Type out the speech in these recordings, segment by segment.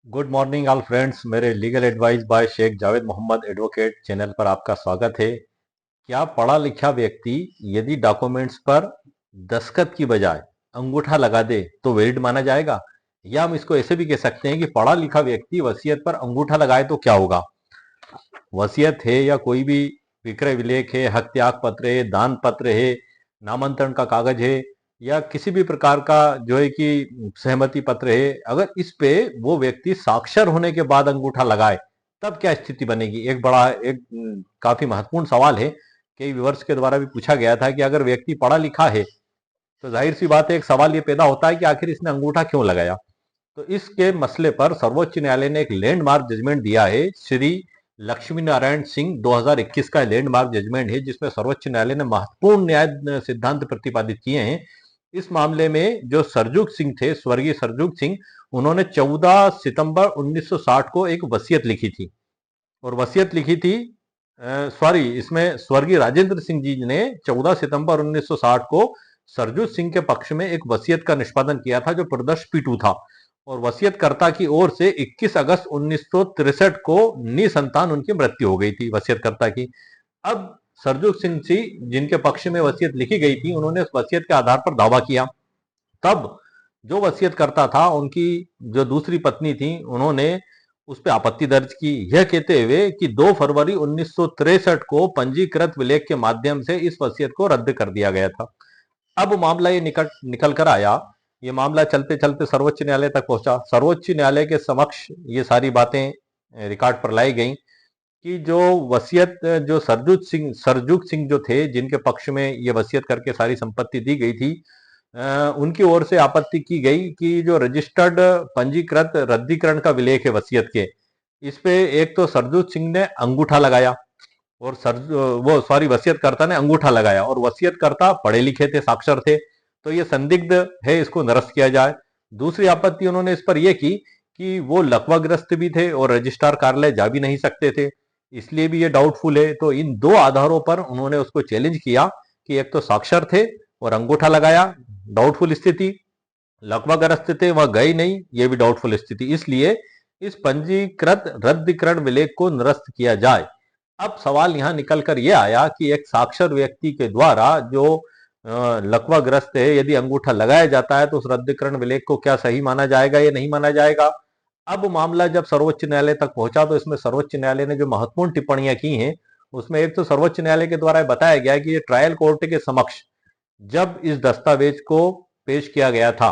Good morning all friends. मेरे legal advice by Shaikh Javed Mohammed advocate channel पर आपका स्वागत है। क्या पढ़ा लिखा व्यक्ति यदि डॉक्यूमेंट्स पर दस्तखत की बजाय अंगूठा लगा दे तो वैलिड माना जाएगा? या हम इसको ऐसे भी कह सकते हैं कि पढ़ा लिखा व्यक्ति वसीयत पर अंगूठा लगाए तो क्या होगा? वसीयत है या कोई भी विक्रय विलेख है, हक त्याग पत्र है, दान पत्र है, नामांतरण का कागज है, या किसी भी प्रकार का जो है कि सहमति पत्र है, अगर इस पे वो व्यक्ति साक्षर होने के बाद अंगूठा लगाए तब क्या स्थिति बनेगी? काफी महत्वपूर्ण सवाल है। कई व्यूअर्स के द्वारा भी पूछा गया था कि अगर व्यक्ति पढ़ा लिखा है तो जाहिर सी बात है, एक सवाल ये पैदा होता है कि आखिर इसने अंगूठा क्यों लगाया। तो इसके मसले पर सर्वोच्च न्यायालय ने एक लैंडमार्क जजमेंट दिया है। श्री लक्ष्मी नारायण सिंह 2021 का लैंडमार्क जजमेंट है, जिसमें सर्वोच्च न्यायालय ने महत्वपूर्ण न्याय सिद्धांत प्रतिपादित किए हैं। इस मामले में जो सरजुग सिंह थे, स्वर्गीय सरजुग सिंह, उन्होंने 14 सितंबर 1960 को एक वसीयत लिखी थी। और वसीयत लिखी थी, सॉरी, इसमें स्वर्गीय राजेंद्र सिंह जी ने 14 सितंबर 1960 को सरजुग सिंह के पक्ष में एक वसीयत का निष्पादन किया था, जो प्रदर्श P2 था। और वसीयतकर्ता की ओर से 21 अगस्त 1963 को निसंतान उनकी मृत्यु हो गई थी, वसीयतकर्ता की। अब सरजुग सिंह जी, जिनके पक्ष में वसीयत लिखी गई थी, उन्होंने उस वसीयत के आधार पर दावा किया। तब जो वसीयतकर्ता था, उनकी जो दूसरी पत्नी थी, उन्होंने उस पर आपत्ति दर्ज की, यह कहते हुए कि 2 फरवरी 1963 को पंजीकृत विलेख के माध्यम से इस वसीयत को रद्द कर दिया गया था। अब मामला ये निकल कर आया। ये मामला चलते चलते सर्वोच्च न्यायालय तक पहुंचा। सर्वोच्च न्यायालय के समक्ष ये सारी बातें रिकॉर्ड पर लाई गई कि जो वसीयत, जो सरजुग सिंह जो थे, जिनके पक्ष में ये वसीयत करके सारी संपत्ति दी गई थी, उनकी ओर से आपत्ति की गई कि जो रजिस्टर्ड पंजीकृत रद्दीकरण का विलेख है वसीयत के, इस पे एक तो सरजुग सिंह ने अंगूठा लगाया, और वसीयतकर्ता ने अंगूठा लगाया, और वसीयतकर्ता पढ़े लिखे थे, साक्षर थे, तो ये संदिग्ध है, इसको निरस्त किया जाए। दूसरी आपत्ति उन्होंने इस पर यह की कि वो लकवाग्रस्त भी थे और रजिस्ट्रार कार्यालय जा भी नहीं सकते थे, इसलिए भी ये डाउटफुल है। तो इन दो आधारों पर उन्होंने उसको चैलेंज किया कि एक तो साक्षर थे और अंगूठा लगाया, डाउटफुल स्थिति, लकवाग्रस्त थे, वह गए नहीं, ये भी डाउटफुल स्थिति, इसलिए इस पंजीकृत रद्दीकरण विलेख को निरस्त किया जाए। अब सवाल यहां निकल कर यह आया कि एक साक्षर व्यक्ति के द्वारा जो लकवाग्रस्त है, यदि अंगूठा लगाया जाता है तो उस रद्दीकरण विलेख को क्या सही माना जाएगा या नहीं माना जाएगा? अब मामला जब सर्वोच्च न्यायालय तक पहुंचा तो इसमें सर्वोच्च न्यायालय ने जो महत्वपूर्ण टिप्पणियां की हैं, उसमें एक तो सर्वोच्च न्यायालय के द्वारा बताया गया कि ये ट्रायल कोर्ट के समक्ष जब इस दस्तावेज को पेश किया गया था,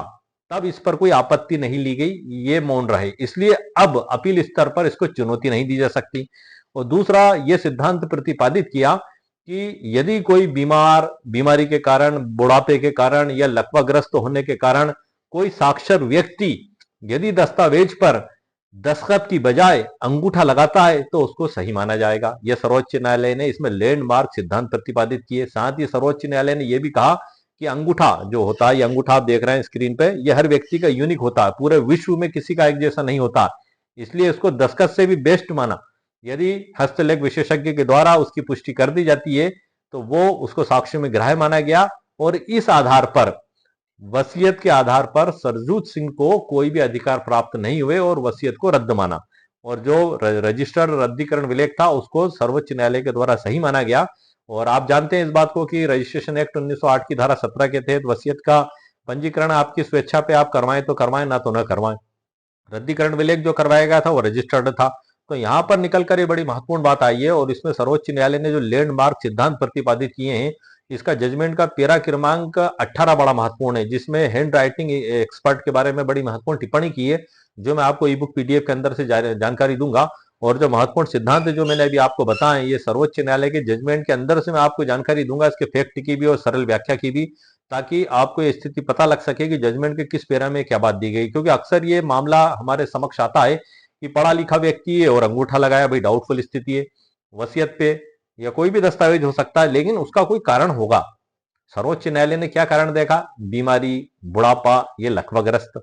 तब इस पर कोई आपत्ति नहीं ली गई, ये मौन रहे, इसलिए अब अपील स्तर पर इसको चुनौती नहीं दी जा सकती। और दूसरा, यह सिद्धांत प्रतिपादित किया कि यदि कोई बीमारी के कारण, बुढ़ापे के कारण या लकवाग्रस्त होने के कारण कोई साक्षर व्यक्ति यदि दस्तावेज पर दस्तखत की बजाय अंगूठा लगाता है तो उसको सही माना जाएगा। यह सर्वोच्च न्यायालय ने इसमें लैंडमार्क सिद्धांत प्रतिपादित किए। साथ ही सर्वोच्च न्यायालय ने यह भी कहा कि अंगूठा जो होता है, ये अंगूठा आप देख रहे हैं स्क्रीन पे, यह हर व्यक्ति का यूनिक होता है, पूरे विश्व में किसी का एक जैसा नहीं होता, इसलिए इसको दस्तखत से भी बेस्ट माना। यदि हस्तलेख विशेषज्ञ के द्वारा उसकी पुष्टि कर दी जाती है तो वो उसको साक्ष्य में ग्राह्य माना गया, और इस आधार पर, वसीयत के आधार पर सरजूत सिंह को कोई भी अधिकार प्राप्त नहीं हुए और वसीयत को रद्द माना। और जो रजिस्टर्ड रद्दीकरण विलेख था उसको सर्वोच्च न्यायालय के द्वारा सही माना गया। और आप जानते हैं इस बात को कि रजिस्ट्रेशन एक्ट 1908 की धारा 17 के तहत वसीयत का पंजीकरण आपकी स्वेच्छा पे आप करवाएं तो करवाएं, ना तो न करवाएं। रद्दीकरण विलेख जो करवाया गया था वो रजिस्टर्ड था। तो यहां पर निकल कर ये बड़ी महत्वपूर्ण बात आई है, और इसमें सर्वोच्च न्यायालय ने जो लैंडमार्क सिद्धांत प्रतिपादित किए हैं, इसका जजमेंट का पेरा क्रमांक 18 बड़ा महत्वपूर्ण है, जिसमें हैंड राइटिंग एक्सपर्ट के बारे में बड़ी महत्वपूर्ण टिप्पणी की है, जो मैं आपको ई बुक PDF के अंदर से जानकारी दूंगा। और जो महत्वपूर्ण सिद्धांत जो मैंने अभी आपको बताए, ये सर्वोच्च न्यायालय के जजमेंट के अंदर से मैं आपको जानकारी दूंगा, इसके फैक्ट की भी और सरल व्याख्या की भी, ताकि आपको ये स्थिति पता लग सके कि जजमेंट के किस पेरा में क्या बात दी गई। क्योंकि अक्सर ये मामला हमारे समक्ष आता है कि पढ़ा लिखा व्यक्ति है और अंगूठा लगाया, भाई डाउटफुल स्थिति है, वसीयत पे या कोई भी दस्तावेज हो सकता है, लेकिन उसका कोई कारण होगा। सर्वोच्च न्यायालय ने क्या कारण देखा? बीमारी, बुढ़ापा, ये लकवाग्रस्त।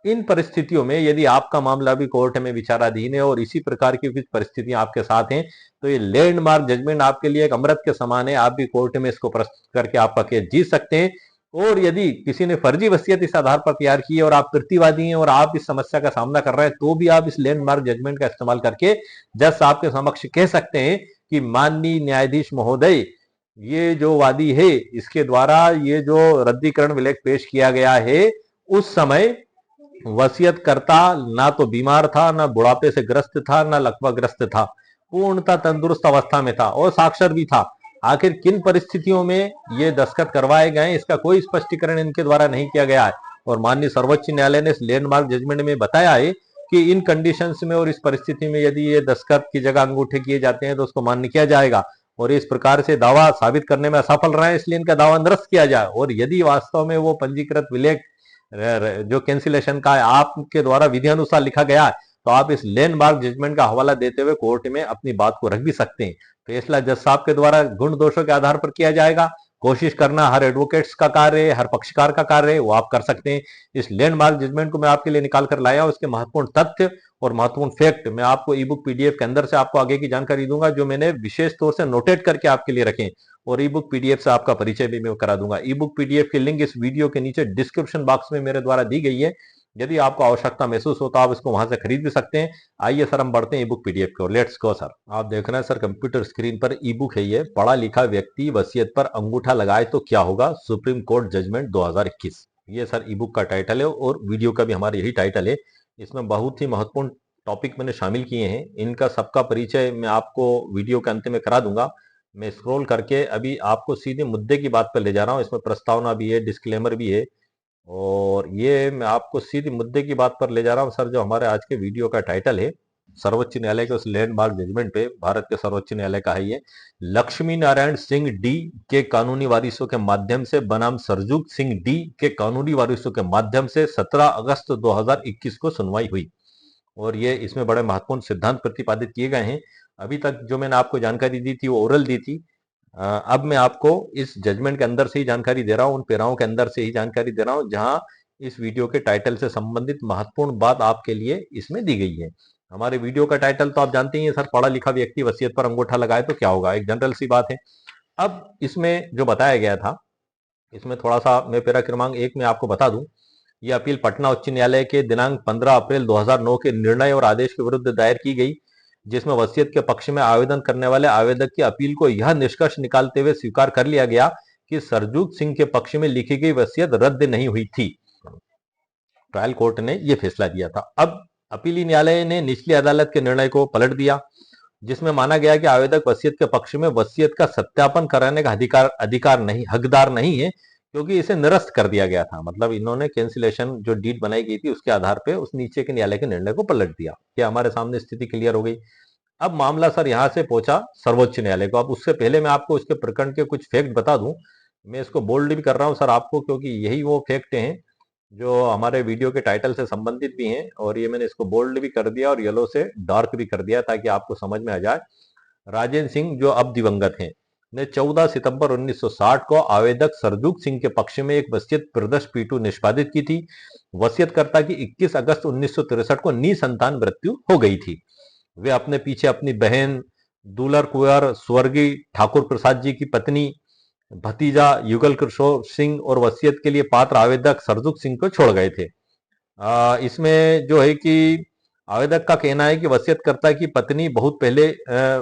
इन परिस्थितियों में यदि आपका मामला भी कोर्ट में विचाराधीन है और इसी प्रकार की कुछ परिस्थितियां आपके साथ हैं, तो ये लैंडमार्क जजमेंट आपके लिए एक अमृत के समान है। आप भी कोर्ट में इसको प्रस्तुत करके आपका केस जीत सकते हैं, और यदि किसी ने फर्जी वसीयत इस आधार पर तैयार की है और आप प्रतिवादी हैं और आप इस समस्या का सामना कर रहे हैं, तो भी आप इस लैंडमार्क जजमेंट का इस्तेमाल करके जज साहब के समक्ष कह सकते हैं कि माननीय न्यायाधीश महोदय, ये जो वादी है इसके द्वारा ये जो रद्दीकरण विलेख पेश किया गया है, उस समय वसीयतकर्ता ना तो बीमार था, ना बुढ़ापे से ग्रस्त था, ना लकवाग्रस्त था, पूर्णतः तंदुरुस्त अवस्था में था और साक्षर भी था। आखिर किन परिस्थितियों में ये दस्तखत करवाए गए, इसका कोई स्पष्टीकरण इनके द्वारा नहीं किया गया है। और माननीय सर्वोच्च न्यायालय ने इस लैंडमार्क जजमेंट में बताया है कि इन कंडीशंस में और इस परिस्थिति में यदि ये दस्तखत की जगह अंगूठे किए जाते हैं तो उसको मान्य किया जाएगा और इस प्रकार से दावा साबित करने में असफल रहे, इसलिए इनका दावा निरस्त किया जाए। और यदि वास्तव में वो पंजीकृत विलेख जो कैंसिलेशन का है आपके द्वारा विधि अनुसार लिखा गया है, तो आप इस लैंडमार्क जजमेंट का हवाला देते हुए कोर्ट में अपनी बात को रख भी सकते हैं। फैसला जज साहब के द्वारा गुण दोषों के आधार पर किया जाएगा। कोशिश करना हर एडवोकेट्स का कार्य है, हर पक्षकार का कार्य है, वो आप कर सकते हैं। इस लैंडमार्क जजमेंट को मैं आपके लिए निकाल कर लाया हूं, उसके महत्वपूर्ण तथ्य और महत्वपूर्ण फैक्ट मैं आपको ई बुक पीडीएफ के अंदर से आपको आगे की जानकारी दूंगा, जो मैंने विशेष तौर से नोटेट करके आपके लिए रखे, और ई बुक पीडीएफ से आपका परिचय भी मैं करा दूंगा। ई बुक पीडीएफ की लिंक इस वीडियो के नीचे डिस्क्रिप्शन बॉक्स में मेरे द्वारा दी गई है। यदि आपको आवश्यकता महसूस होता आप इसको वहां से खरीद भी सकते हैं। आइए सर हम बढ़ते हैं ई बुक पीडीएफ की ओर। Let's go sir. आप देख रहे हैं सर कंप्यूटर स्क्रीन पर ई बुक है ये, पढ़ा लिखा व्यक्ति वसीयत पर अंगूठा लगाए तो क्या होगा, सुप्रीम कोर्ट जजमेंट 2021। ये सर ई बुक का टाइटल है और वीडियो का भी हमारा यही टाइटल है। इसमें बहुत ही महत्वपूर्ण टॉपिक मैंने शामिल किए हैं, इनका सबका परिचय मैं आपको वीडियो के अंत में करा दूंगा। मैं स्क्रॉल करके अभी आपको सीधे मुद्दे की बात पर ले जा रहा हूं। इसमें प्रस्तावना भी है, डिस्क्लेमर भी है, और ये मैं आपको सीधे मुद्दे की बात पर ले जा रहा हूं सर। जो हमारे आज के वीडियो का टाइटल है, सर्वोच्च न्यायालय के उस लैंडमार्क जजमेंट पे, भारत के सर्वोच्च न्यायालय का है ये। लक्ष्मी नारायण सिंह डी के कानूनी वारिसों के माध्यम से बनाम सरजूग सिंह डी के कानूनी वारिसों के माध्यम से 17 अगस्त 2021 को सुनवाई हुई, और ये इसमें बड़े महत्वपूर्ण सिद्धांत प्रतिपादित किए गए हैं। अभी तक जो मैंने आपको जानकारी दी थी वो ओरल दी थी। अब मैं आपको इस जजमेंट के अंदर से ही जानकारी दे रहा हूं, उन पेराओं के अंदर से ही जानकारी दे रहा हूं जहां इस वीडियो के टाइटल से संबंधित महत्वपूर्ण बात आपके लिए इसमें दी गई है। हमारे वीडियो का टाइटल तो आप जानते ही हैं सर, पढ़ा लिखा व्यक्ति वसीयत पर अंगूठा लगाए तो क्या होगा, एक जनरल सी बात है। अब इसमें जो बताया गया था, इसमें थोड़ा सा मैं पैरा क्रमांक 1 में आपको बता दूं। यह अपील पटना उच्च न्यायालय के दिनांक 15 अप्रैल 2009 के निर्णय और आदेश के विरुद्ध दायर की गई, जिसमें वसीयत के पक्ष में आवेदन करने वाले आवेदक की अपील को यह निष्कर्ष निकालते हुए स्वीकार कर लिया गया कि सरजूग सिंह के पक्ष में लिखी गई वसीयत रद्द नहीं हुई थी। ट्रायल कोर्ट ने यह फैसला दिया था। अब अपीली न्यायालय ने निचली अदालत के निर्णय को पलट दिया, जिसमें माना गया कि आवेदक वसीयत के पक्ष में वसीयत का सत्यापन कराने का अधिकार नहीं, हकदार नहीं है, क्योंकि इसे निरस्त कर दिया गया था। मतलब इन्होंने कैंसिलेशन जो डीड बनाई गई थी उसके आधार पे उस नीचे के न्यायालय के निर्णय को पलट दिया। क्या हमारे सामने स्थिति क्लियर हो गई। अब मामला सर यहां से पहुंचा सर्वोच्च न्यायालय को। अब उससे पहले मैं आपको इसके प्रकरण के कुछ फैक्ट बता दूं। मैं इसको बोल्ड भी कर रहा हूं सर आपको, क्योंकि यही वो फैक्ट हैं जो हमारे वीडियो के टाइटल से संबंधित भी हैं, और ये मैंने इसको बोल्ड भी कर दिया और येलो से डार्क भी कर दिया ताकि आपको समझ में आ जाए। राजेंद्र सिंह जो अब दिवंगत हैं ने 14 सितंबर 1960 को आवेदक सरजूग सिंह के पक्ष में एक वसीयत प्रदर्श पीटू निष्पादित की थी। वसीयतकर्ता की 21 अगस्त 1963 को निसंतान मृत्यु हो गई थी। वे अपने पीछे अपनी बहन दुलर कुंवर स्वर्गीय ठाकुर प्रसाद जी की पत्नी, भतीजा युगल किशोर सिंह और वसीयत के लिए पात्र आवेदक सरजुग सिंह को छोड़ गए थे। इसमें जो है कि आवेदक का कहना है कि वसीयतकर्ता की पत्नी बहुत पहले,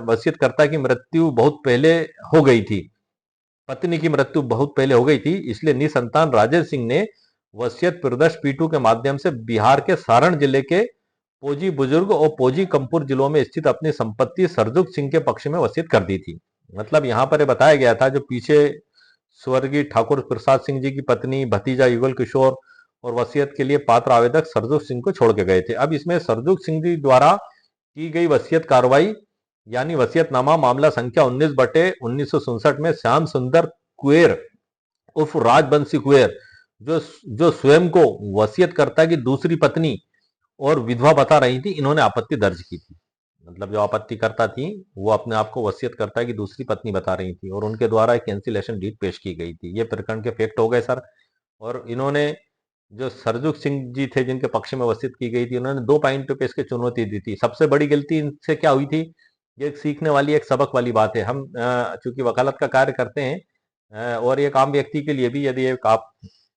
वसीयतकर्ता की मृत्यु बहुत पहले हो गई थी, पत्नी की मृत्यु बहुत पहले हो गई थी, इसलिए निसंतान राजेश सिंह ने वसीयत प्रदर्श पीटू के माध्यम से बिहार के सारण जिले के पोजी बुजुर्ग और पोजी कंपुर जिलों में स्थित अपनी संपत्ति सरजुग सिंह के पक्ष में वसीयत कर दी थी। मतलब यहाँ पर बताया गया था जो पीछे स्वर्गीय ठाकुर प्रसाद सिंह जी की पत्नी, भतीजा युगल किशोर और वसीयत के लिए पात्र आवेदक सरजुग सिंह को छोड़ के गए थे। अब इसमें सरजुग सिंह जी द्वारा की गई वसीयत कार्रवाई यानी वसीयतनामा मामला संख्या 19/1967 में श्याम सुंदर कुएर उर्फ राजबंशी कुएर, जो स्वयं को वसीयतकर्ता की दूसरी पत्नी और विधवा बता रही थी, इन्होंने आपत्ति दर्ज की थी। मतलब जो आपत्तिकर्ता थी वो अपने आप को वसीयतकर्ता की दूसरी पत्नी बता रही थी और उनके द्वारा एक कैंसिलेशन डीड पेश की गई थी। ये प्रकरण के फैक्ट हो गए सर। और इन्होंने जो सरजुग सिंह जी थे जिनके पक्ष में वसीयत की गई थी, उन्होंने 2 पॉइंट पे इसके चुनौती दी थी। सबसे बड़ी गलती इनसे क्या हुई थी, ये एक सीखने वाली, एक सबक वाली बात है। हम चूंकि वकालत का कार्य करते हैं, और एक आम व्यक्ति के लिए भी, यदि एक आप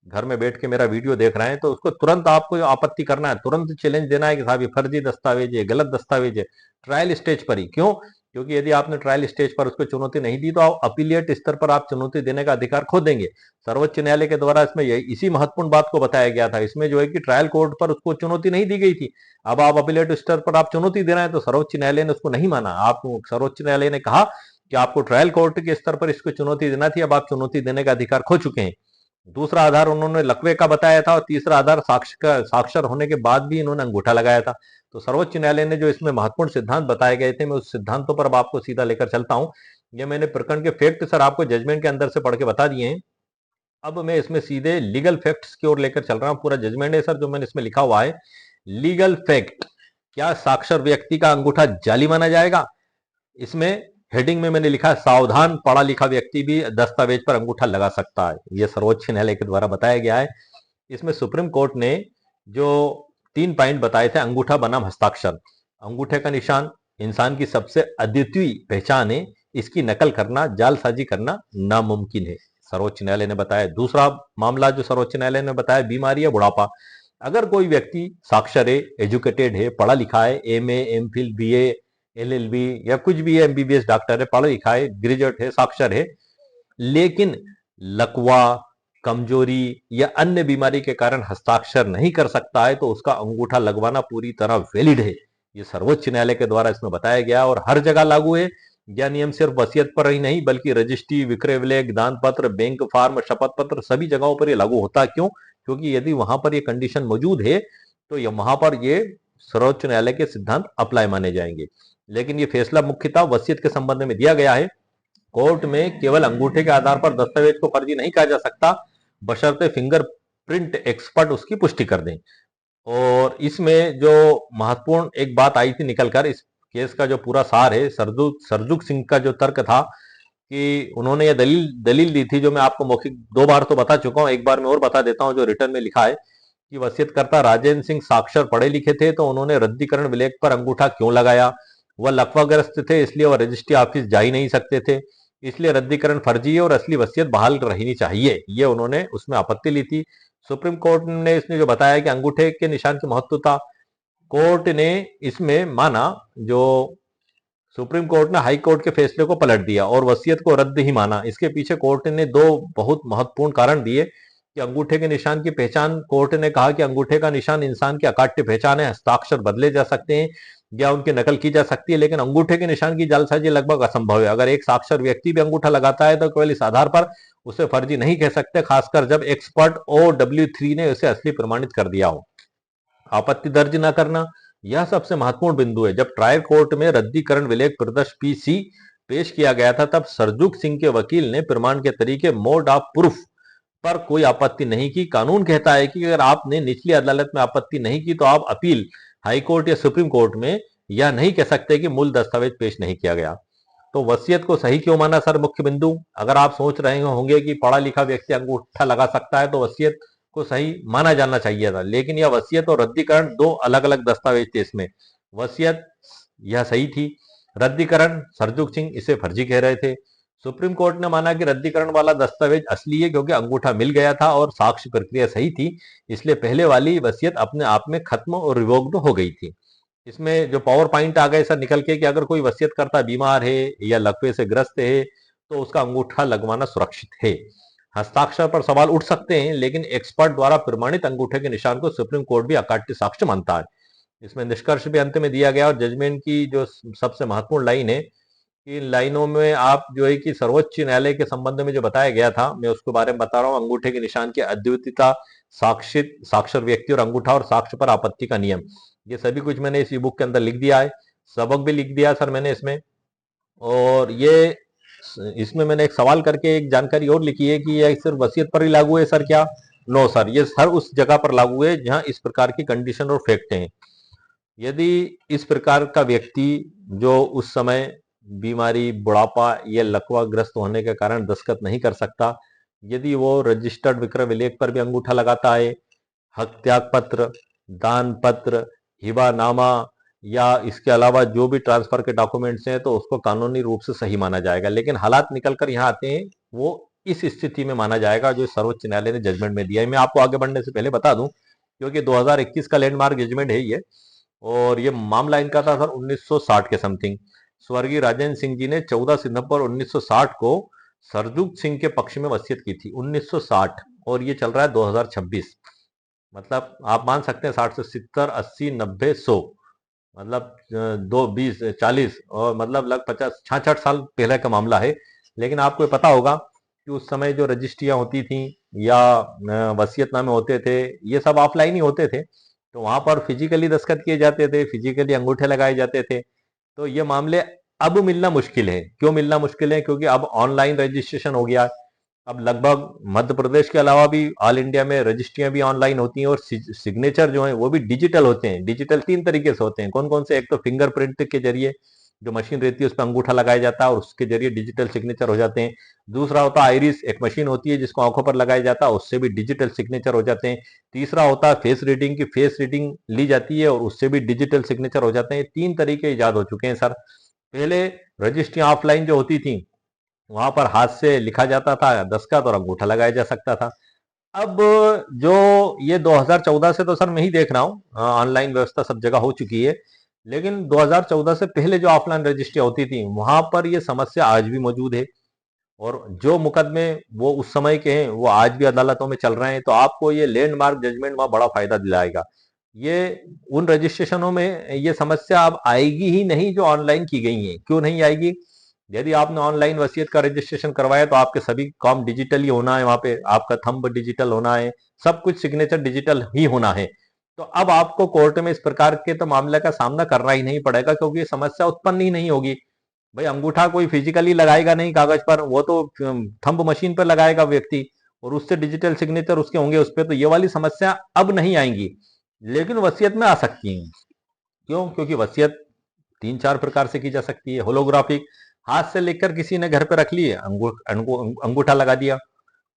घर में बैठ के मेरा वीडियो देख रहे हैं तो उसको तुरंत आपको आपत्ति करना है, तुरंत चैलेंज देना है कि साहब ये फर्जी दस्तावेज है, गलत दस्तावेज है, ट्रायल स्टेज पर ही। क्यों? क्योंकि यदि आपने ट्रायल स्टेज पर उसको चुनौती नहीं दी तो आप अपीलिएट स्तर पर आप चुनौती देने का अधिकार खो देंगे। सर्वोच्च न्यायालय के द्वारा इसमें इसी महत्वपूर्ण बात को बताया गया था। इसमें जो है कि ट्रायल कोर्ट पर उसको चुनौती नहीं दी गई थी। अब आप अपीलेट स्तर पर आप चुनौती दे रहे हैं तो सर्वोच्च न्यायालय ने उसको नहीं माना। आप सर्वोच्च न्यायालय ने कहा कि आपको ट्रायल कोर्ट के स्तर पर इसको चुनौती देना थी, अब आप चुनौती देने का अधिकार खो चुके हैं। दूसरा आधार उन्होंने लकवे का बताया था और तीसरा आधार साक्षर होने के बाद भी इन्होंने अंगूठा लगाया था। तो सर्वोच्च न्यायालय ने जो इसमें महत्वपूर्ण सिद्धांत बताए गए थे, मैं उस सिद्धांतों पर अब आपको सीधा लेकर चलता हूं। ये मैंने प्रकरण के फैक्ट सर आपको जजमेंट के अंदर से पढ़ के बता दिए हैं। अब मैं इसमें सीधे लीगल फैक्ट्स की ओर लेकर चल रहा हूं। पूरा जजमेंट है सर जो मैंने इसमें लिखा हुआ है। लीगल फैक्ट, क्या साक्षर व्यक्ति का अंगूठा जाली माना जाएगा? इसमें हेडिंग में मैंने लिखा है सावधान, पढ़ा लिखा व्यक्ति भी दस्तावेज पर अंगूठा लगा सकता है। यह सर्वोच्च न्यायालय के द्वारा बताया गया है। इसमें सुप्रीम कोर्ट ने जो 3 पॉइंट बताए थे, अंगूठा बनाम हस्ताक्षर। अंगूठे का निशान इंसान की सबसे अद्वितीय पहचान है, इसकी नकल करना, जालसाजी करना नामुमकिन है, सर्वोच्च न्यायालय ने बताया। दूसरा मामला जो सर्वोच्च न्यायालय ने बताया, बीमारी या बुढ़ापा। अगर कोई व्यक्ति साक्षर है, एजुकेटेड है, पढ़ा लिखा है, एमए, एमफिल, बीए, एलएलबी या कुछ भी है, एमबीबीएस डॉक्टर है, पढ़ा लिखा है, ग्रेजुएट है, साक्षर है, लेकिन लकवा, कमजोरी या अन्य बीमारी के कारण हस्ताक्षर नहीं कर सकता है तो उसका अंगूठा लगवाना पूरी तरह वैलिड है। ये सर्वोच्च न्यायालय के द्वारा इसमें बताया गया और हर जगह लागू है। यह नियम सिर्फ वसीयत पर ही नहीं बल्कि रजिस्ट्री, विक्रय विलेख, दान पत्र, बैंक फार्म, शपथ पत्र सभी जगहों पर ये लागू होता है। क्यों? क्योंकि यदि वहां पर ये कंडीशन मौजूद है तो वहां पर ये सर्वोच्च न्यायालय के सिद्धांत अप्लाई माने जाएंगे। लेकिन ये फैसला मुख्यतः वसीयत के संबंध में दिया गया है। कोर्ट में केवल अंगूठे के आधार पर दस्तावेज को फर्जी नहीं कहा जा सकता, बशर्ते फिंगरप्रिंट एक्सपर्ट उसकी पुष्टि कर दें। और इसमें जो महत्वपूर्ण एक बात आई थी निकलकर, इस केस का जो पूरा सार है, सरजुग सिंह का जो तर्क था कि उन्होंने ये दलील दी थी, जो मैं आपको मौखिक 2 बार तो बता चुका हूं, एक बार मैं और बता देता हूं जो रिटर्न में लिखा है कि वसीयतकर्ता राजेंद्र सिंह साक्षर पढ़े लिखे थे तो उन्होंने रद्दीकरण विलेख पर अंगूठा क्यों लगाया? वह लकवाग्रस्त थे इसलिए वह रजिस्ट्री ऑफिस जा ही नहीं सकते थे, इसलिए रद्दीकरण फर्जी है और असली वसीयत बहाल रहनी चाहिए, ये उन्होंने उसमें आपत्ति ली थी। सुप्रीम कोर्ट ने इसने जो बताया कि अंगूठे के निशान की महत्वता, कोर्ट ने इसमें माना, जो सुप्रीम कोर्ट ने हाई कोर्ट के फैसले को पलट दिया और वसीयत को रद्द ही माना। इसके पीछे कोर्ट ने 2 बहुत महत्वपूर्ण कारण दिए कि अंगूठे के निशान की पहचान। कोर्ट ने कहा कि अंगूठे का निशान इंसान की अकाट्य पहचान है, हस्ताक्षर बदले जा सकते हैं या उनकी नकल की जा सकती है, लेकिन अंगूठे के निशान की जालसाजी लगभग असंभव है। अगर एक साक्षर व्यक्ति भी अंगूठा लगाता है तो केवल इस आधार पर उसे फर्जी नहीं कह सकते, खासकर जब एक्सपर्ट OW3 ने उसे असली प्रमाणित कर दिया हो। आपत्ति दर्ज न करना, यह सबसे महत्वपूर्ण बिंदु है। जब ट्रायल कोर्ट में रद्दीकरण विलेख प्रदर्श PC पेश किया गया था तब सरजुग सिंह के वकील ने प्रमाण के तरीके, मोड ऑफ प्रूफ पर कोई आपत्ति नहीं की। कानून कहता है कि अगर आपने निचली अदालत में आपत्ति नहीं की तो आप अपील हाई कोर्ट या सुप्रीम कोर्ट में यह नहीं कह सकते कि मूल दस्तावेज पेश नहीं किया गया। तो वसीयत को सही क्यों माना सर? मुख्य बिंदु, अगर आप सोच रहे होंगे कि पढ़ा लिखा व्यक्ति अंगूठा लगा सकता है तो वसीयत को सही माना जाना चाहिए था, लेकिन यह वसीयत और रद्दीकरण 2 अलग अलग दस्तावेज थे। इसमें वसीयत यह सही थी, रद्दीकरण सरजुग सिंह इसे फर्जी कह रहे थे। सुप्रीम कोर्ट ने माना कि रद्दीकरण वाला दस्तावेज असली है क्योंकि अंगूठा मिल गया था और साक्ष्य प्रक्रिया सही थी, इसलिए पहले वाली वसीयत अपने आप में खत्म और रिवोक्ड हो गई थी। इसमें जो पावर पॉइंट आ गए सर निकल के कि अगर कोई वसीयत करता बीमार है या लकवे से ग्रस्त है तो उसका अंगूठा लगवाना सुरक्षित है। हस्ताक्षर पर सवाल उठ सकते हैं, लेकिन एक्सपर्ट द्वारा प्रमाणित अंगूठे के निशान को सुप्रीम कोर्ट भी अकाट्य साक्ष्य मानता है। इसमें निष्कर्ष भी अंत में दिया गया और जजमेंट की जो सबसे महत्वपूर्ण लाइन है, इन लाइनों में आप जो है कि सर्वोच्च न्यायालय के संबंध में जो बताया गया था मैं उसके बारे में बता रहा हूं। अंगूठे के निशान की अद्वितीयता, साक्षर व्यक्ति और अंगूठा और साक्ष्य पर आपत्ति का नियम, ये सभी कुछ मैंने इस बुक के अंदर लिख दिया है। सबक भी लिख दिया सर मैंने इसमें। और ये इसमें मैंने एक सवाल करके एक जानकारी और लिखी है कि यह सिर्फ वसीयत पर ही लागू है सर क्या? नो सर, ये हर उस जगह पर लागू है जहां इस प्रकार की कंडीशन और फैक्ट हैं। यदि इस प्रकार का व्यक्ति जो उस समय बीमारी, बुढ़ापा या लकवाग्रस्त होने के कारण दस्तखत नहीं कर सकता, यदि वो रजिस्टर्ड विक्रय विलेख पर भी अंगूठा लगाता है, हक त्याग पत्र, दान पत्र, हिबानामा या इसके अलावा जो भी ट्रांसफर के डॉक्यूमेंट्स हैं तो उसको कानूनी रूप से सही माना जाएगा। लेकिन हालात निकल कर यहाँ आते हैं, वो इस स्थिति में माना जाएगा जो सर्वोच्च न्यायालय ने जजमेंट में दिया है। मैं आपको आगे बढ़ने से पहले बता दूं, क्योंकि 2021 का लैंडमार्क जजमेंट है ये, और ये मामला इनका था सर 1960 के समथिंग। स्वर्गीय राजेंद्र सिंह जी ने 14 सितंबर 1960 को सरजूग सिंह के पक्ष में वसीयत की थी, 1960, और ये चल रहा है 2026। मतलब आप मान सकते हैं 60 से 70, 80, 90, 100, मतलब दो 20, 40, और मतलब लग 50, 66 साल पहले का मामला है। लेकिन आपको ये पता होगा कि उस समय जो रजिस्ट्रियां होती थी या वसीयतनामे होते थे, ये सब ऑफलाइन ही होते थे, तो वहां पर फिजिकली दस्तखत किए जाते थे, फिजिकली अंगूठे लगाए जाते थे। तो ये मामले अब मिलना मुश्किल है। क्यों मिलना मुश्किल है? क्योंकि अब ऑनलाइन रजिस्ट्रेशन हो गया। अब लगभग मध्य प्रदेश के अलावा भी ऑल इंडिया में रजिस्ट्रियां भी ऑनलाइन होती हैं, और सिग्नेचर जो है वो भी डिजिटल होते हैं। डिजिटल 3 तरीके से होते हैं। कौन कौन से? एक तो फिंगरप्रिंट के जरिए, जो मशीन रहती है उस पर अंगूठा लगाया जाता है और उसके जरिए डिजिटल सिग्नेचर हो जाते हैं। दूसरा होता है आइरिस, एक मशीन होती है जिसको आंखों पर लगाया जाता है, उससे भी डिजिटल सिग्नेचर हो जाते हैं। तीसरा होता है फेस रीडिंग, की फेस रीडिंग ली जाती है और उससे भी डिजिटल सिग्नेचर हो जाते हैं। 3 तरीके इजाद हो चुके हैं सर। पहले रजिस्ट्री ऑफलाइन जो होती थी, वहां पर हाथ से लिखा जाता था दस्तखत और अंगूठा लगाया जा सकता था। अब जो ये 2014 से तो सर मैं ही देख रहा हूँ ऑनलाइन व्यवस्था सब जगह हो चुकी है, लेकिन 2014 से पहले जो ऑफलाइन रजिस्ट्री होती थी वहां पर ये समस्या आज भी मौजूद है। और जो मुकदमे वो उस समय के हैं वो आज भी अदालतों में चल रहे हैं। तो आपको ये लैंडमार्क जजमेंट वहां बड़ा फायदा दिलाएगा। ये उन रजिस्ट्रेशनों में ये समस्या अब आएगी ही नहीं जो ऑनलाइन की गई है। क्यों नहीं आएगी? यदि आपने ऑनलाइन वसीयत का रजिस्ट्रेशन करवाया तो आपके सभी काम डिजिटल ही होना है, वहां पे आपका थंब डिजिटल होना है, सब कुछ सिग्नेचर डिजिटल ही होना है। तो अब आपको कोर्ट में इस प्रकार के तो मामले का सामना करना ही नहीं पड़ेगा, क्योंकि ये समस्या उत्पन्न ही नहीं होगी। भाई अंगूठा कोई फिजिकली लगाएगा नहीं कागज पर, वो तो थंब मशीन पर लगाएगा व्यक्ति, और उससे डिजिटल सिग्नेचर उसके होंगे उस पर। तो ये वाली समस्या अब नहीं आएंगी, लेकिन वसीयत में आ सकती हैं। क्यों? क्योंकि वसीयत 3-4 प्रकार से की जा सकती है। होलोग्राफिक, हाथ से लिखकर किसी ने घर पे रख ली है, अंगूठा लगा दिया,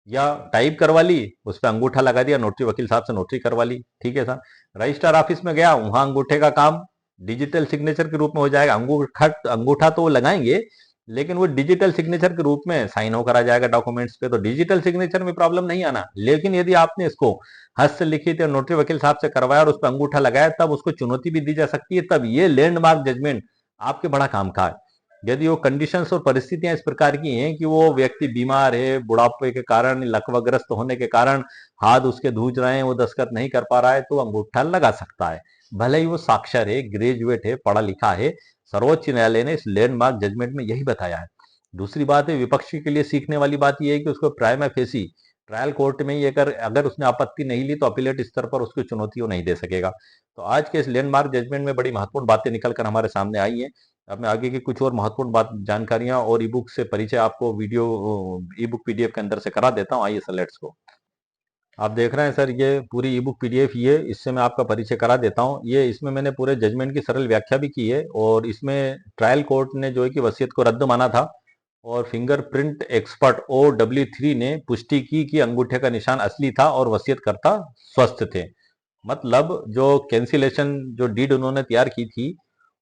या टाइप करवा ली, उस पर अंगूठा लगा दिया, नोटरी वकील साहब से नोटरी करवा ली, ठीक है सर। रजिस्टर ऑफिस में गया, वहां अंगूठे का काम डिजिटल सिग्नेचर के रूप में हो जाएगा। अंगूठा अंगूठा तो वो लगाएंगे, लेकिन वो डिजिटल सिग्नेचर के रूप में साइन हो करा जाएगा डॉक्यूमेंट्स पे। तो डिजिटल सिग्नेचर में प्रॉब्लम नहीं आना। लेकिन यदि आपने इसको हस्त लिखित या नोटरी वकील साहब से करवाया और उस पर अंगूठा लगाया, तब उसको चुनौती भी दी जा सकती है। तब ये लैंडमार्क जजमेंट आपके बड़ा काम का है। यदि वो कंडीशंस और परिस्थितियां इस प्रकार की हैं कि वो व्यक्ति बीमार है, बुढ़ापे के कारण, लकवाग्रस्त होने के कारण हाथ उसके धूज रहे हैं, वो दस्तखत नहीं कर पा रहा है, तो अंगूठा लगा सकता है। भले ही वो साक्षर है, ग्रेजुएट है, पढ़ा लिखा है। सर्वोच्च न्यायालय ने इस लैंडमार्क जजमेंट में यही बताया है। दूसरी बात है, विपक्षी के लिए सीखने वाली बात यह है कि उसको प्राइमा फेसी ट्रायल कोर्ट में ही अगर उसने आपत्ति नहीं ली तो अपीलेट स्तर पर उसको चुनौती वो नहीं दे सकेगा। तो आज के इस लैंडमार्क जजमेंट में बड़ी महत्वपूर्ण बातें निकलकर हमारे सामने आई हैं। अब मैं आगे की कुछ और महत्वपूर्ण बात जानकारियां और ई बुक से परिचय आपको वीडियो ई बुक पीडीएफ के अंदर से करा देता हूं। आइए सर, लेट्स को। आप देख रहे हैं सर, ये पूरी ई बुक पीडीएफ ये, इससे मैं आपका परिचय करा देता हूं। ये इसमें मैंने पूरे जजमेंट की सरल व्याख्या भी की है, और इसमें ट्रायल कोर्ट ने जो है कि वसीयत को रद्द माना था, और फिंगरप्रिंट एक्सपर्ट OW3 ने पुष्टि की कि अंगूठे का निशान असली था और वसीयतकर्ता स्वस्थ थे। मतलब जो कैंसिलेशन जो डीड उन्होंने तैयार की थी,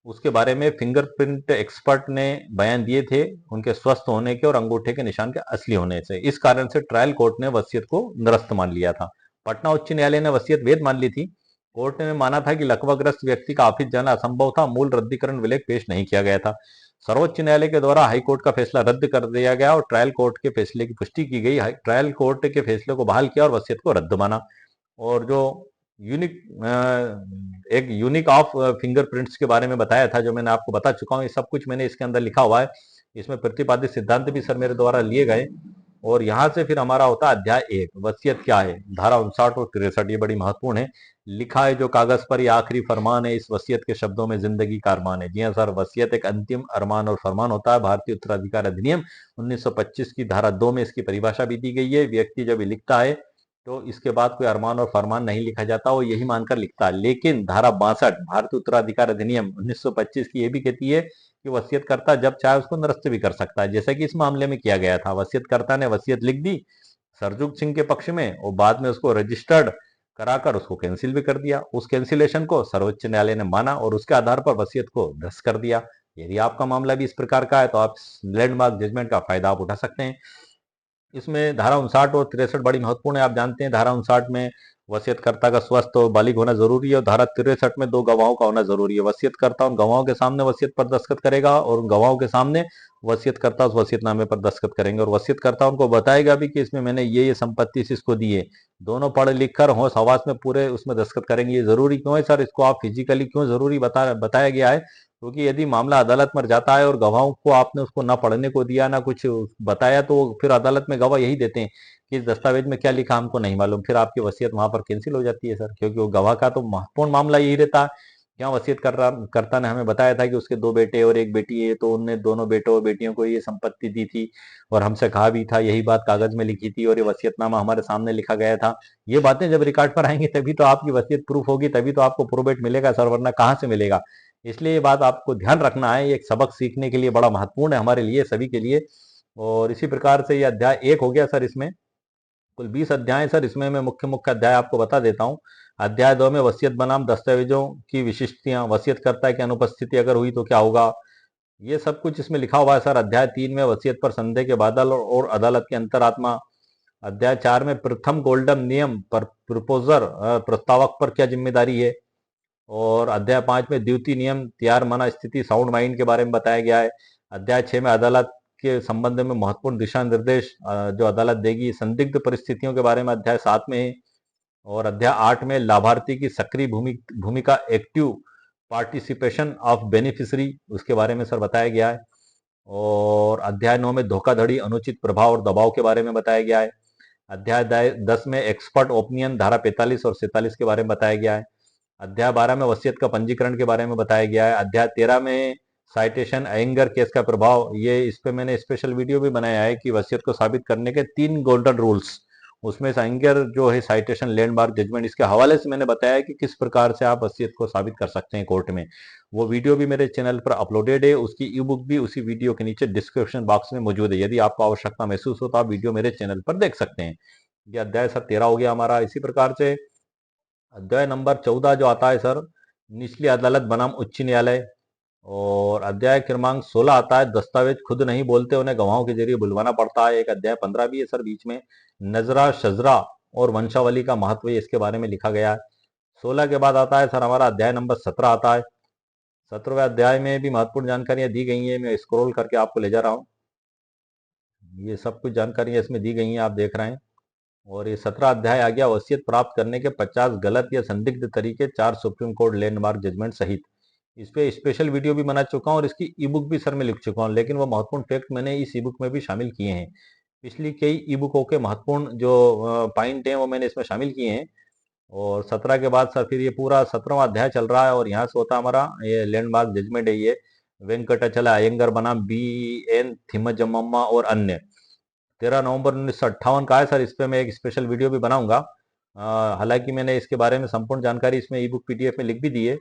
उसके बारे में फिंगरप्रिंट एक्सपर्ट ने बयान दिए थे उनके स्वस्थ होने के और अंगूठे के निशान के असली होने से। इस कारण से ट्रायल कोर्ट ने वसीयत को निरस्त मान लिया था। पटना उच्च न्यायालय ने वसीयत वैध मान ली थी। कोर्ट ने माना था कि लकवाग्रस्त व्यक्ति का ऑफिस जाना असंभव था, मूल रद्दीकरण विलेख पेश नहीं किया गया था। सर्वोच्च न्यायालय के द्वारा हाई कोर्ट का फैसला रद्द कर दिया गया और ट्रायल कोर्ट के फैसले की पुष्टि की गई। ट्रायल कोर्ट के फैसले को बहाल किया और वसीयत को रद्द माना। और जो यूनिक एक यूनिक ऑफ फिंगरप्रिंट्स के बारे में बताया था, जो मैंने आपको बता चुका हूँ, ये सब कुछ मैंने इसके अंदर लिखा हुआ है। इसमें प्रतिपादित सिद्धांत भी सर मेरे द्वारा लिए गए। और यहाँ से फिर हमारा होता है अध्याय 1, वसीयत क्या है। धारा 59 और 63 ये बड़ी महत्वपूर्ण है। लिखा है जो कागज पर ये आखिरी फरमान है, इस वसीयत के शब्दों में जिंदगी का अरमान है। जी हाँ सर, वसीयत एक अंतिम अरमान और फरमान होता है। भारतीय उत्तराधिकार अधिनियम 1925 की धारा 2 में इसकी परिभाषा भी दी गई है। व्यक्ति जब ये लिखता है तो इसके बाद कोई अरमान और फरमान नहीं लिखा जाता, वो यही मानकर लिखता है। लेकिन धारा 62 भारतीय उत्तराधिकार अधिनियम 1925 की ये भी कहती है कि वसीयतकर्ता जब चाहे उसको निरस्त भी कर सकता है, जैसा कि इस मामले में किया गया था। वसीयतकर्ता ने वसीयत लिख दी सरजुग सिंह के पक्ष में, और बाद में उसको रजिस्टर्ड कराकर उसको कैंसिल भी कर दिया। उस कैंसिलेशन को सर्वोच्च न्यायालय ने माना और उसके आधार पर वसीयत को ध्वस्त कर दिया। यदि आपका मामला भी इस प्रकार का है तो आप लैंडमार्क जजमेंट का फायदा आप उठा सकते हैं। इसमें धारा 59 और 63 बड़ी महत्वपूर्ण है। आप जानते हैं धारा 59 में वसीयतकर्ता का स्वस्थ और बालिग होना जरूरी है, और धारा 63 में 2 गवाहों का होना जरूरी है। वसीयतकर्ता उन गवाहों के सामने वसीयत पर दस्तखत करेगा और उन गवाहों के सामने वसीयतकर्ता उस वसीयतनामे पर दस्तखत करेंगे, और वसीयतकर्ता उनको बताएगा भी कि इसमें मैंने ये संपत्ति इसको दी है। दोनों पढ़ लिख कर होश हवास में पूरे उसमें दस्तखत करेंगे। ये जरूरी क्यों है सर, इसको आप फिजिकली क्यों जरूरी बताया गया है, क्योंकि यदि मामला अदालत में जाता है और गवाहों को आपने उसको ना पढ़ने को दिया ना कुछ बताया, तो फिर अदालत में गवाह यही देते हैं कि इस दस्तावेज में क्या लिखा हमको नहीं मालूम, फिर आपकी वसीयत वहां पर कैंसिल हो जाती है सर, क्योंकि वो गवाह का तो महत्वपूर्ण मामला यही रहता है। क्या वसीयत करता ने हमें बताया था कि उसके 2 बेटे और 1 बेटी है, तो उनने दोनों बेटों और बेटियों को ये संपत्ति दी थी, और हमसे कहा भी था, यही बात कागज में लिखी थी, और ये वसीयतनामा हमारे सामने लिखा गया था। ये बातें जब रिकॉर्ड पर आएंगी तभी तो आपकी वसीयत प्रूफ होगी, तभी तो आपको प्रोबेट मिलेगा सर, वरना कहाँ से मिलेगा। इसलिए ये बात आपको ध्यान रखना है, ये एक सबक सीखने के लिए बड़ा महत्वपूर्ण है हमारे लिए सभी के लिए। और इसी प्रकार से ये अध्याय 1 हो गया सर। इसमें कुल 20 अध्याय सर, इसमें मैं मुख्य मुख्य अध्याय आपको बता देता हूँ। अध्याय 2 में वसीयत बनाम दस्तावेजों की विशिष्टियां, वसीयतकर्ता की अनुपस्थिति अगर हुई तो क्या होगा, ये सब कुछ इसमें लिखा हुआ है सर। अध्याय 3 में वसीयत पर संदेह के बादल और अदालत की अंतरात्मा। अध्याय 4 में प्रथम गोल्डन नियम पर प्रपोजर प्रस्तावक पर क्या जिम्मेदारी है। और अध्याय 5 में द्वितीय नियम तैयार मना स्थिति साउंड माइंड के बारे में बताया गया है। अध्याय 6 में अदालत के संबंध में महत्वपूर्ण दिशा निर्देश जो अदालत देगी। संदिग्ध परिस्थितियों के बारे में अध्याय 7 में है। और अध्याय 8 में लाभार्थी की सक्रिय भूमिका एक्टिव पार्टिसिपेशन ऑफ बेनिफिशरी, उसके बारे में सर बताया गया है। और अध्याय 9 में धोखाधड़ी अनुचित प्रभाव और दबाव के बारे में बताया गया है। अध्याय 10 में एक्सपर्ट ओपिनियन धारा 45 और 47 के बारे में बताया गया है। अध्याय 12 में वसीयत का पंजीकरण के बारे में बताया गया है। अध्याय 13 में साइटेशन अयंगर केस का प्रभाव, ये इस पे मैंने स्पेशल वीडियो भी बनाया है कि वसीयत को साबित करने के 3 गोल्डन रूल्स, उसमें से अयंगर जो है साइटेशन लैंडमार्क जजमेंट, इसके हवाले से मैंने बताया कि किस प्रकार से आप वसीयत को साबित कर सकते हैं कोर्ट में। वो वीडियो भी मेरे चैनल पर अपलोडेड है, उसकी ई बुक भी उसी वीडियो के नीचे डिस्क्रिप्शन बॉक्स में मौजूद है। यदि आपको आवश्यकता महसूस हो तो आप वीडियो मेरे चैनल पर देख सकते हैं। ये अध्याय सर 13 हो गया हमारा। इसी प्रकार से अध्याय नंबर 14 जो आता है सर, निचली अदालत बनाम उच्च न्यायालय। और अध्याय क्रमांक 16 आता है, दस्तावेज खुद नहीं बोलते, उन्हें गवाहों के जरिए बुलवाना पड़ता है। एक अध्याय 15 भी है सर बीच में, नजरा शजरा और वंशावली का महत्व, इसके बारे में लिखा गया है। 16 के बाद आता है सर हमारा अध्याय नंबर 17 आता है। 17वें अध्याय में भी महत्वपूर्ण जानकारियां दी गई हैं, मैं स्क्रॉल करके आपको ले जा रहा हूँ। ये सब कुछ जानकारियां इसमें दी गई हैं, आप देख रहे हैं। और ये 17 अध्याय आ गया, वसीयत प्राप्त करने के 50 गलत या संदिग्ध तरीके, 4 सुप्रीम कोर्ट लैंडमार्क जजमेंट सहित। इस पे स्पेशल वीडियो भी बना चुका हूँ और इसकी ई बुक भी सर मैं लिख चुका हूँ, लेकिन वो महत्वपूर्ण फैक्ट मैंने इस ई बुक में भी शामिल किए हैं। पिछली कई ई बुकों के महत्वपूर्ण जो पॉइंट हैं वो मैंने इसमें शामिल किए हैं। और 17 के बाद सर फिर ये पूरा 17वां अध्याय चल रहा है, और यहाँ से होता हमारा ये लैंडमार्क जजमेंट है। ये वेंकटाचला अयंगर बनाम BN थिमजम्मा और अन्य, 13 नवंबर 1958 का है सर। इस पे मैं एक स्पेशल वीडियो भी बनाऊंगा। हालांकि मैंने इसके बारे में संपूर्ण जानकारी इसमें ई बुक PDF में लिख भी दी है,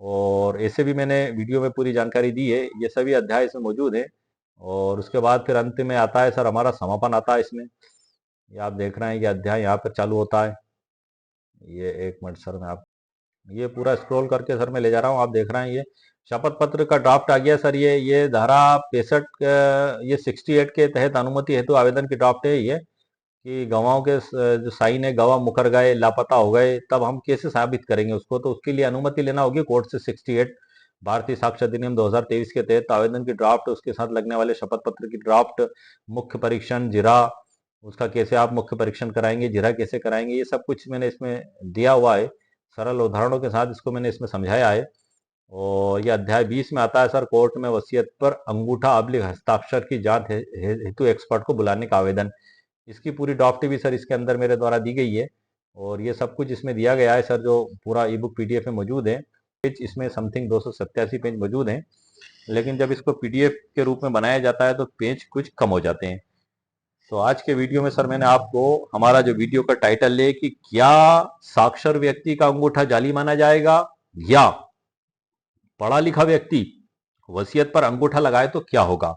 और ऐसे भी मैंने वीडियो में पूरी जानकारी दी है। ये सभी अध्याय इसमें मौजूद है। और उसके बाद फिर अंत में आता है सर हमारा समापन आता है इसमें। ये आप देख रहे हैं, ये अध्याय यहाँ पर चालू होता है। ये एक मिनट सर, मैं आप ये पूरा स्क्रॉल करके सर मैं ले जा रहा हूँ, आप देख रहे हैं। ये शपथ पत्र का ड्राफ्ट आ गया सर। ये धारा 65 ये 68 के तहत अनुमति हेतु आवेदन की ड्राफ्ट है ये, कि गवाहों के जो साइन है, गवाह मुकर गए, लापता हो गए, तब हम कैसे साबित करेंगे उसको, तो उसके लिए अनुमति लेना होगी कोर्ट से। 68 भारतीय साक्ष्य अधिनियम 2023 के तहत आवेदन की ड्राफ्ट, उसके साथ लगने वाले शपथ पत्र की ड्राफ्ट, मुख्य परीक्षण जिरा, उसका कैसे आप मुख्य परीक्षण कराएंगे, जिरा कैसे कराएंगे, ये सब कुछ मैंने इसमें दिया हुआ है। सरल उदाहरणों के साथ इसको मैंने इसमें समझाया है। और ये अध्याय 20 में आता है सर, कोर्ट में वसीयत पर अंगूठा अब्लिक हस्ताक्षर की जांच हेतु एक्सपर्ट को बुलाने का आवेदन। इसकी पूरी ड्राफ्ट भी सर इसके अंदर मेरे द्वारा दी गई है, और ये सब कुछ इसमें दिया गया है सर, जो पूरा ई बुक PDF में मौजूद है। पेज इसमें समथिंग 287 पेज मौजूद हैं, लेकिन जब इसको PDF के रूप में बनाया जाता है तो पेज कुछ कम हो जाते हैं। तो आज के वीडियो में सर मैंने आपको हमारा जो वीडियो का टाइटल है कि क्या साक्षर व्यक्ति का अंगूठा जाली माना जाएगा, या पढ़ा लिखा व्यक्ति वसीयत पर अंगूठा लगाए तो क्या होगा,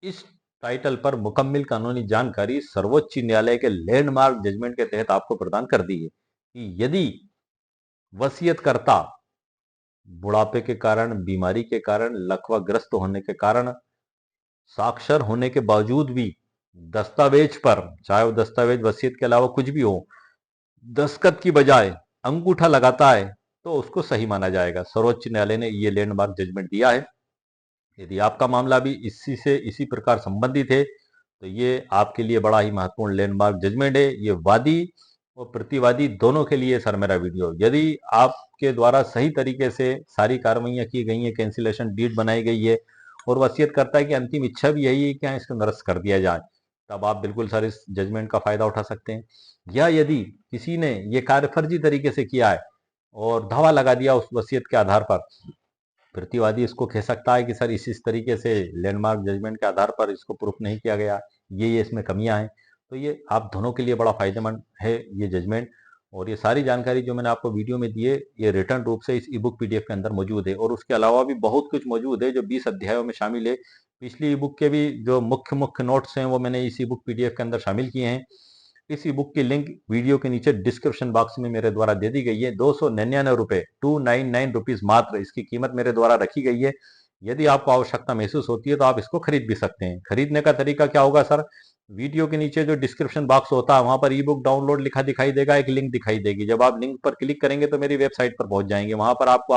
इस टाइटल पर मुकम्मल कानूनी जानकारी सर्वोच्च न्यायालय के लैंडमार्क जजमेंट के तहत आपको प्रदान कर दी है कि यदि वसीयतकर्ता बुढ़ापे के कारण, बीमारी के कारण, लकवाग्रस्त होने के कारण, साक्षर होने के बावजूद भी दस्तावेज पर, चाहे वो दस्तावेज वसीयत के अलावा कुछ भी हो, दस्तखत की बजाय अंगूठा लगाता है तो उसको सही माना जाएगा। सर्वोच्च न्यायालय ने ये लैंडमार्क जजमेंट दिया है। यदि आपका मामला भी इसी प्रकार संबंधित है तो ये आपके लिए बड़ा ही महत्वपूर्ण लैंडमार्क जजमेंट है। ये वादी और प्रतिवादी दोनों के लिए सर मेरा वीडियो। यदि आपके द्वारा सही तरीके से सारी कार्रवाइयां की गई हैं, कैंसिलेशन डीड बनाई गई है और वसीयत करता है कि अंतिम इच्छा भी यही है कि इसको निरस्त कर दिया जाए, तब आप बिल्कुल सर इस जजमेंट का फायदा उठा सकते हैं। या यदि किसी ने ये कार्य फर्जी तरीके से किया है और दावा लगा दिया उस वसीयत के आधार पर, प्रतिवादी इसको कह सकता है कि सर इस तरीके से लैंडमार्क जजमेंट के आधार पर इसको प्रूफ नहीं किया गया, ये इसमें कमियां हैं। तो ये आप दोनों के लिए बड़ा फायदेमंद है ये जजमेंट। और ये सारी जानकारी जो मैंने आपको वीडियो में दी है, ये रिटर्न रूप से इस ई बुक पीडीएफ के अंदर मौजूद है। और उसके अलावा भी बहुत कुछ मौजूद है जो 20 अध्यायों में शामिल है। पिछली ई बुक के भी जो मुख्य मुख्य नोट्स हैं वो मैंने इस ई बुक पीडीएफ के अंदर शामिल किए हैं। इस ई बुक की लिंक वीडियो के नीचे डिस्क्रिप्शन बॉक्स में मेरे द्वारा दे दी गई है। 299 रुपए, 299 रुपीज मात्र इसकी कीमत मेरे द्वारा रखी गई है। यदि आपको आवश्यकता महसूस होती है तो आप इसको खरीद भी सकते हैं। खरीदने का तरीका क्या होगा सर? वीडियो के नीचे जो डिस्क्रिप्शन बॉक्स होता है वहां पर ई बुक डाउनलोड लिखा दिखाई देगा, एक लिंक दिखाई देगी। जब आप लिंक पर क्लिक करेंगे तो मेरी वेबसाइट पर पहुंच जाएंगे। वहां पर आपको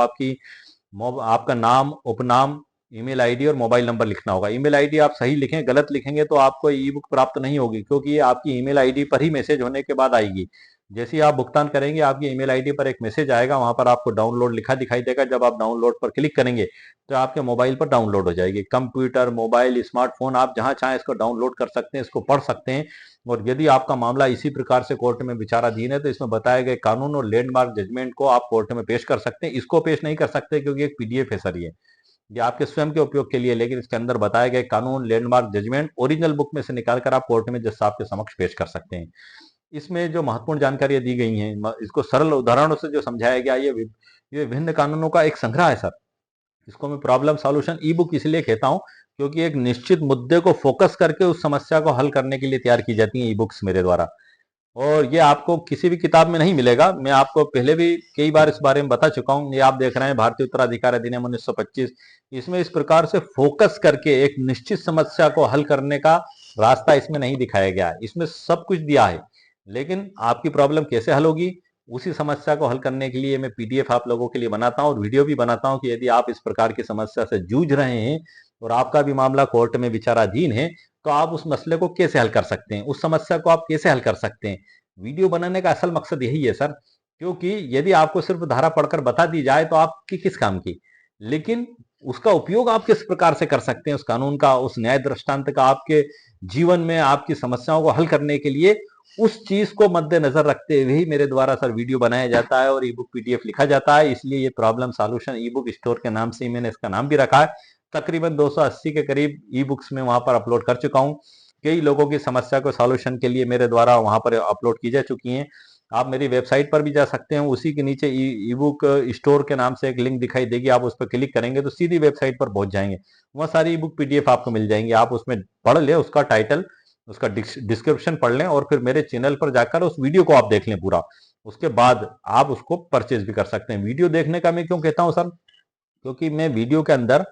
आपका नाम, उपनाम, ईमेल आईडी और मोबाइल नंबर लिखना होगा। ईमेल आईडी आप सही लिखें, गलत लिखेंगे तो आपको ई बुक प्राप्त नहीं होगी, क्योंकि ये आपकी ईमेल आईडी पर ही मैसेज होने के बाद आएगी। जैसे ही आप भुगतान करेंगे आपकी ईमेल आईडी पर एक मैसेज आएगा, वहां पर आपको डाउनलोड लिखा दिखाई देगा। जब आप डाउनलोड पर क्लिक करेंगे तो आपके मोबाइल पर डाउनलोड हो जाएगी। कंप्यूटर, मोबाइल, स्मार्टफोन, आप जहां चाहें इसको डाउनलोड कर सकते हैं, इसको पढ़ सकते हैं। और यदि आपका मामला इसी प्रकार से कोर्ट में विचाराधीन है तो इसमें बताए गए कानून और लैंडमार्क जजमेंट को आप कोर्ट में पेश कर सकते हैं। इसको पेश नहीं कर सकते क्योंकि एक पीडीएफ है सर, ये आपके स्वयं के उपयोग के लिए, लेकिन इसके अंदर बताए गए कानून, लैंडमार्क जजमेंट ओरिजिनल बुक में से निकालकर आप कोर्ट में जज साहब के समक्ष पेश कर सकते हैं। इसमें जो महत्वपूर्ण जानकारियां दी गई हैं, इसको सरल उदाहरणों से जो समझाया गया, ये विभिन्न कानूनों का एक संग्रह है सर। इसको मैं प्रॉब्लम सॉल्यूशन ई बुक इसलिए कहता हूं क्योंकि एक निश्चित मुद्दे को फोकस करके उस समस्या को हल करने के लिए तैयार की जाती है ई बुक्स मेरे द्वारा। और ये आपको किसी भी किताब में नहीं मिलेगा। मैं आपको पहले भी कई बार इस बारे में बता चुका हूं। ये आप देख रहे हैं भारतीय उत्तराधिकार अधिनियम 1925। इसमें इस प्रकार से फोकस करके एक निश्चित समस्या को हल करने का रास्ता इसमें नहीं दिखाया गया है। इसमें सब कुछ दिया है, लेकिन आपकी प्रॉब्लम कैसे हल होगी, उसी समस्या को हल करने के लिए मैं पीडीएफ आप लोगों के लिए बनाता हूं और वीडियो भी बनाता हूं कि यदि आप इस प्रकार की समस्या से जूझ रहे हैं और आपका भी मामला कोर्ट में विचाराधीन है तो आप उस मसले को कैसे हल कर सकते हैं, उस समस्या को आप कैसे हल कर सकते हैं। वीडियो बनाने का असल मकसद यही है सर, क्योंकि यदि आपको सिर्फ धारा पढ़कर बता दी जाए तो आपकी किस काम की, लेकिन उसका उपयोग आप किस प्रकार से कर सकते हैं, उस कानून का, उस न्याय दृष्टांत का आपके जीवन में आपकी समस्याओं को हल करने के लिए, उस चीज को मद्देनजर रखते हुए ही मेरे द्वारा सर वीडियो बनाया जाता है और ई बुक पीडीएफ लिखा जाता है। इसलिए ये प्रॉब्लम सॉल्यूशन ई बुक स्टोर के नाम से ही मैंने इसका नाम भी रखा है। तकरीबन 280 के करीब ई बुक्स में वहां पर अपलोड कर चुका हूं। कई लोगों की समस्या को सॉल्यूशन के लिए मेरे द्वारा वहां पर अपलोड की जा चुकी हैं। आप मेरी वेबसाइट पर भी जा सकते हैं, उसी के नीचे ई बुक स्टोर के नाम से एक लिंक दिखाई देगी, आप उस पर क्लिक करेंगे तो सीधी वेबसाइट पर पहुंच जाएंगे। वहां सारी ई बुक पीडीएफ आपको मिल जाएंगी। आप उसमें पढ़ ले, उसका टाइटल, उसका डिस्क्रिप्शन पढ़ लें और फिर मेरे चैनल पर जाकर उस वीडियो को आप देख लें पूरा। उसके बाद आप उसको परचेज भी कर सकते हैं। वीडियो देखने का मैं क्यों कहता हूं सर, क्योंकि मैं वीडियो के अंदर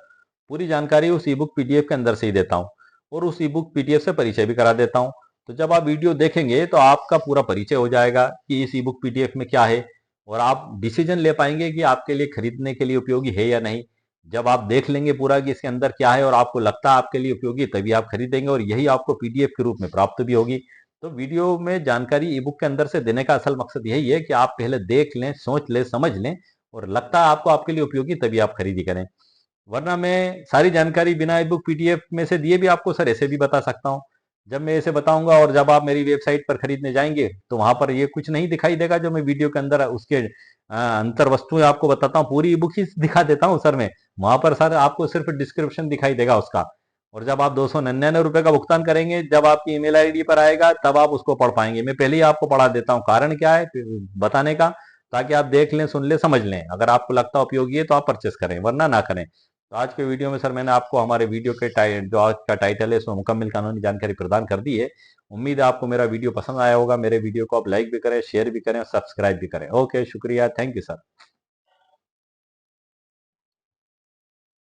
पूरी जानकारी उस ई बुक पीडीएफ के अंदर से ही देता हूं और उस ई बुक पीडीएफ से परिचय भी करा देता हूं। तो जब आप वीडियो देखेंगे तो आपका पूरा परिचय हो जाएगा कि इस ई बुक पीडीएफ में क्या है और आप डिसीजन ले पाएंगे कि आपके लिए खरीदने के लिए उपयोगी है या नहीं। जब आप देख लेंगे पूरा कि इसके अंदर क्या है और आपको लगता है आपके लिए उपयोगी, तभी आप खरीदेंगे और यही आपको पीडीएफ के रूप में प्राप्त भी होगी। तो वीडियो में जानकारी ई बुक के अंदर से देने का असल मकसद यही है कि आप पहले देख लें, सोच लें, समझ लें और लगता है आपको आपके लिए उपयोगी, तभी आप खरीदी करें। वरना मैं सारी जानकारी बिना ई बुक पीडीएफ में से दिए भी आपको सर ऐसे भी बता सकता हूँ। जब मैं ऐसे बताऊंगा और जब आप मेरी वेबसाइट पर खरीदने जाएंगे तो वहां पर ये कुछ नहीं दिखाई देगा जो मैं वीडियो के अंदर उसके अंतर वस्तुएं आपको बताता हूँ, पूरी ई बुक ही दिखा देता हूँ सर मैं। वहां पर सर आपको सिर्फ डिस्क्रिप्शन दिखाई देगा उसका। और जब आप 299 रुपए का भुगतान करेंगे, जब आपकी ईमेल आईडी पर आएगा तब आप उसको पढ़ पाएंगे। मैं पहले ही आपको पढ़ा देता हूँ, कारण क्या है बताने का, ताकि आप देख लें, सुन लें, समझ लें। अगर आपको लगता उपयोगी है तो आप परचेस करें, वरना ना करें। तो आज के वीडियो में सर मैंने आपको हमारे वीडियो के जो आज का टाइटल है उसमें मुकम्मल कानूनी जानकारी प्रदान कर दी है। उम्मीद है आपको मेरा वीडियो पसंद आया होगा। मेरे वीडियो को आप लाइक भी करें, शेयर भी करें और सब्सक्राइब भी करें। ओके, शुक्रिया, थैंक यू सर।